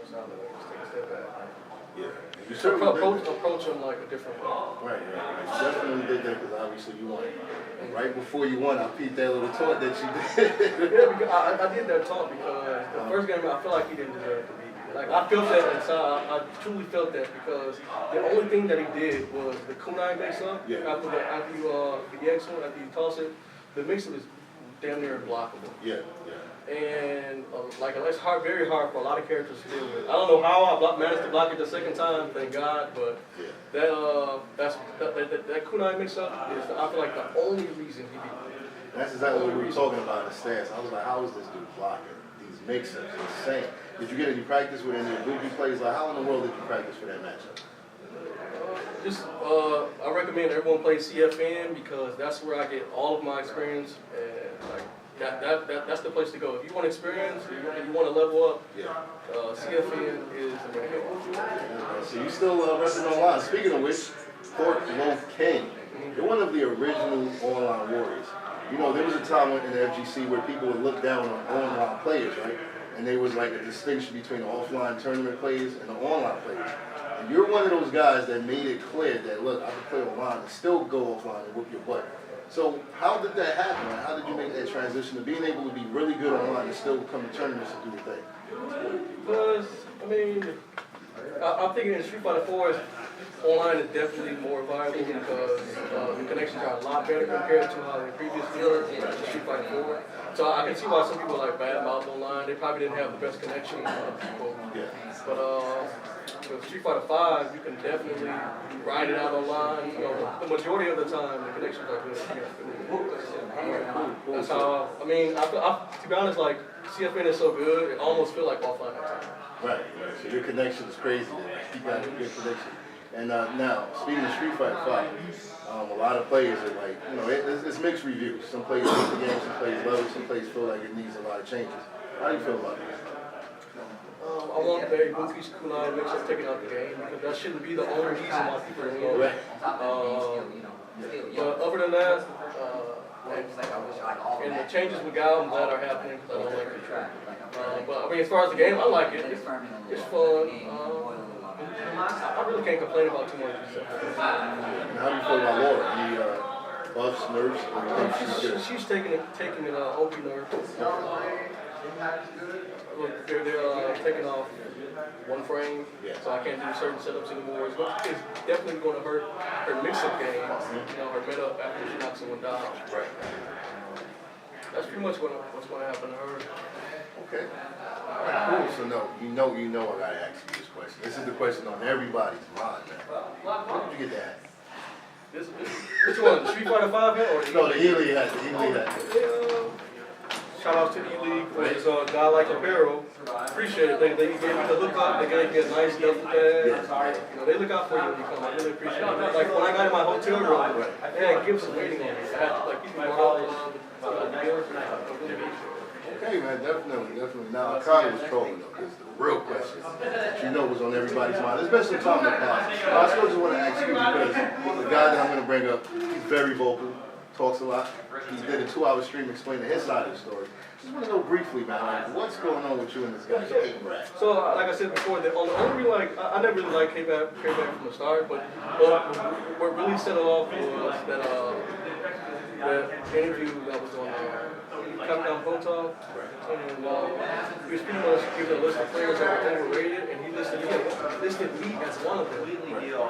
style, just take a step back. Yeah. You certainly approach them like a different way. Right. You definitely did that because obviously you won. And right before you won, I peeped that little talk that you did. Yeah, because I did that talk because the first game I felt like he didn't deserve to beat me. Like I felt that inside. I truly felt that because the only thing that he did was the kunai mix up. Yeah. After you the excellent, after you toss it, the mix up is damn near unblockable. Yeah. And like it's very hard for a lot of characters to deal with. I don't know how I managed to block it the second time, thank God, but that kunai mix up is I feel like the only reason he beat me. That's exactly what we were talking about in the stats. I was like, how is this dude blocking these mix-ups? Insane. Did you get any practice with any Ibuki plays? Like, how in the world did you practice for that matchup? I recommend everyone play CFN because that's where I get all of my experience, and like that's the place to go. If you want experience, you want to level up, CFN is the way to go. So you still repping online. Speaking of which, Fort Wolf King, you're one of the original online warriors. You know, there was a time in the FGC where people would look down on online players, right? And there was like a distinction between the offline tournament players and the online players. And you're one of those guys that made it clear that, look, I can play online and still go offline and whoop your butt. So how did that happen? Right? How did you make that transition to being able to be really good online and still come to tournaments and do your thing? Because, I mean, I'm thinking in Street Fighter 4, online is definitely more viable because the connections are a lot better compared to how the previous year in Street Fighter 4. So I can see why some people like bad mouth online. They probably didn't have the best connection with people. But with Street Fighter 5, you can definitely ride it out online. You know, the majority of the time, the connections are good. That's how, I mean, to be honest, like, CFN is so good, it almost feels like offline at times. Right. So your connection is crazy then. You got a good connection. And now, speaking of Street Fighter 5, a lot of players are like, you know, it's mixed reviews. Some players love the game, some players love it, some players feel like it needs a lot of changes. How do you feel about that? I want the Ibuki's kunai mix up taken out the game because that shouldn't be the only reason why people are in it. But other than that, and the changes with Gal that are happening because I don't like it. But I mean, as far as the game, I like it. It's fun. I really can't complain about too much. How do you feel about Laura? Any buffs, nerfs? She's taking an OP nerf. They're taking off one frame, so I can't do certain setups anymore. It's definitely going to hurt her mix-up game, her meta after she knocks someone down. Right. That's pretty much what's going to happen to her. Okay. All right, cool. So I gotta ask you this question. This is the question on everybody's mind, man. Where did you get that? Which one? Street Fighter 5 hat or No, the E-League hat. Shout out to the E-League for his guy like apparel. Appreciate it. They gave me the hookup. They gave me a nice duffel bag. They look out for you when you come. I really appreciate it. Like when I got in my hotel room, they had gifts waiting on me. I had to keep my all Okay, man, definitely. Now, I kind of was trolling, though, because the real question that was on everybody's mind, especially Tom McCloud. I still just want to ask you because the guy that I'm going to bring up, he's very vocal, talks a lot. He did a 2-hour stream explaining his side of the story. Just want to know briefly, man, like, what's going on with you and this guy, K-Brad? So, like I said before, the only reason, I never really liked K-Brad from the start, but what really set it off was that the interview that was on Capcom Hotel, and he was pretty much giving a list of players that were overrated, and he listed me as one of them.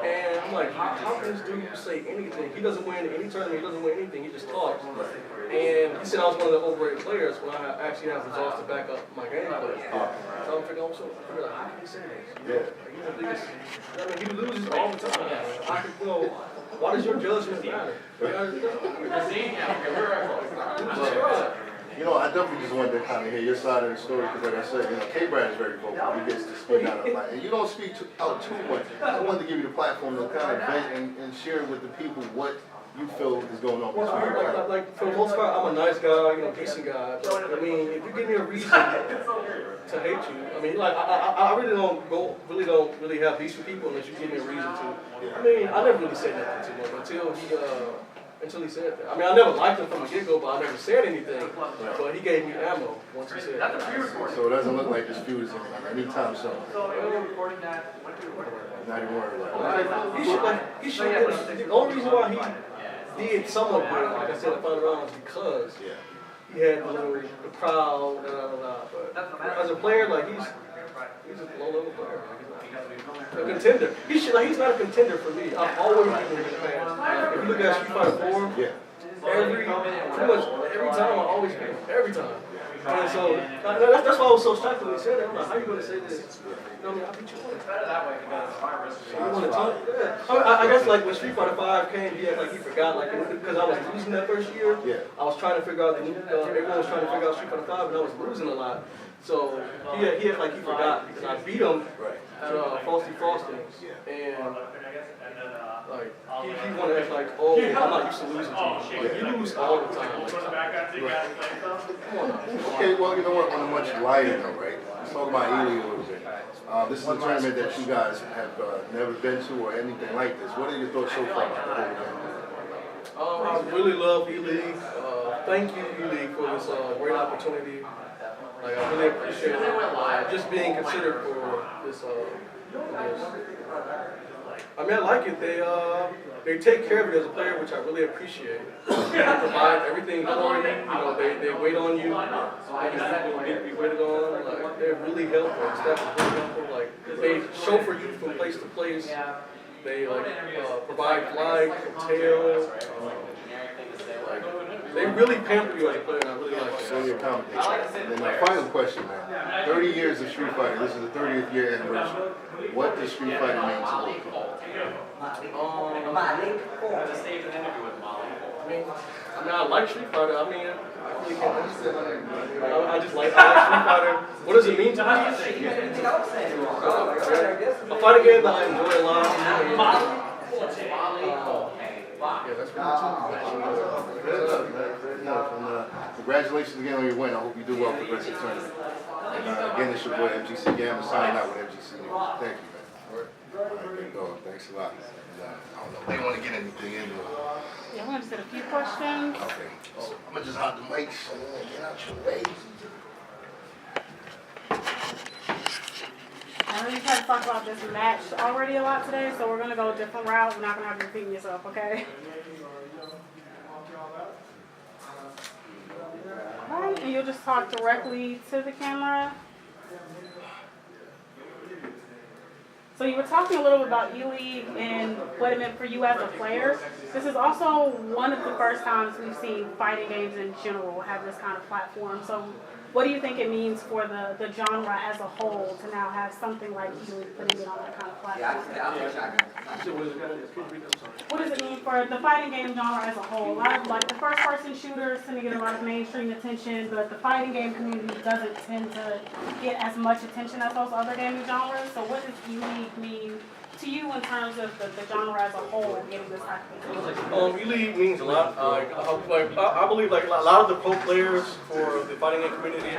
And I'm like, how can this dude say anything? He doesn't win any tournament, he doesn't win anything, he just talks. And he said I was one of the overrated players when I actually have results to back up my gameplay. So I'm thinking, like, how can he say this? He loses all the time. Why does your judgment matter? I definitely just wanted to kind of hear your side of the story because, like I said, K-Brad is very vocal. He gets to speak out a lot. And you don't speak out too much. I wanted to give you the platform to kind of vent and share with the people what you feel is going on. Like for the most part, I'm a nice guy, decent guy. But, I mean, if you give me a reason to hate you, I mean, like I really don't have beef with people unless you give me a reason to. I mean, I never really said nothing to him until until he said that. I mean, I never liked him from the get-go, but I never said anything. But he gave me ammo once he said that. So it doesn't look like this feud is anytime soon. Not even worried about it. He should. The only reason why he did somewhat good, like I said, the final round was because he had the crowd, but as a player, like he's a low-level player. A contender. He's not a contender for me. I've always been in the past. If you look at Street Fighter 4, pretty much every time I always beat him. Every time. And so that's why I was so shocked when he said that. I'm like, how are you going to say this? You know what I mean? I beat you on it. I guess like when Street Fighter 5 came, he had like he forgot, like because I was losing that first year. I was trying to figure out everyone was trying to figure out Street Fighter 5, and I was losing a lot. So he had like he forgot because I beat him Frosty Frostings, and like he wanted to act like, oh, I'm not used to losing to you. Like, you lose all the time. Like, come on. Okay, well, you know what? On a much lighter note, right? Let's talk about Ely a little bit. This is a tournament that you guys have never been to or anything like this. What are your thoughts so far? I really love E-League. Thank you, E-League, for this great opportunity. Like, I really appreciate it. Just being considered for this. I mean, I like it. They take care of you as a player, which I really appreciate. They provide everything for you. You know, they wait on you. People need to be waited on. Like, they're really helpful. The staff is really helpful. Like, they chauffeur you from place to place. They provide flight, hotel. They really pamper you as a player, and I really like it. So your commendation. And then my final question, man. 30 years of Street Fighter. This is the 30th year anniversary. What does Street Fighter mean to you? I like Street Fighter. I mean, I really can't understand. I just like Street Fighter. What does it mean to me? A fighting game that I enjoy a lot. Yeah, that's congratulations again on your win. I hope you do well for the rest of the tournament. And again, it's your boy MGC Gamma signing out with MGC News. Thank you, man. All right, good going. Thanks a lot. And, I don't know if they want to get anything in. Yeah, I'm going to set a few questions. Okay. So I'm going to just hide the mic so get out your way. I know you tried to talk about this match already a lot today, so we're going to go a different route. We're not going to have you repeating yourself, okay? All right, and you'll just talk directly to the camera. So you were talking a little bit about E-League and what it meant for you as a player. This is also one of the first times we've seen fighting games in general have this kind of platform. So what do you think it means for the genre as a whole to now have something like E-League putting it on that kind of platform? What does it mean for the fighting game genre as a whole? A lot of, like, the first-person shooters tend to get a lot of mainstream attention, but the fighting game community doesn't tend to get as much attention as those other gaming genres. So what does E-League mean to you in terms of the genre as a whole getting this type of attention? E-League means a lot. I believe like a lot of the pro players for the fighting game community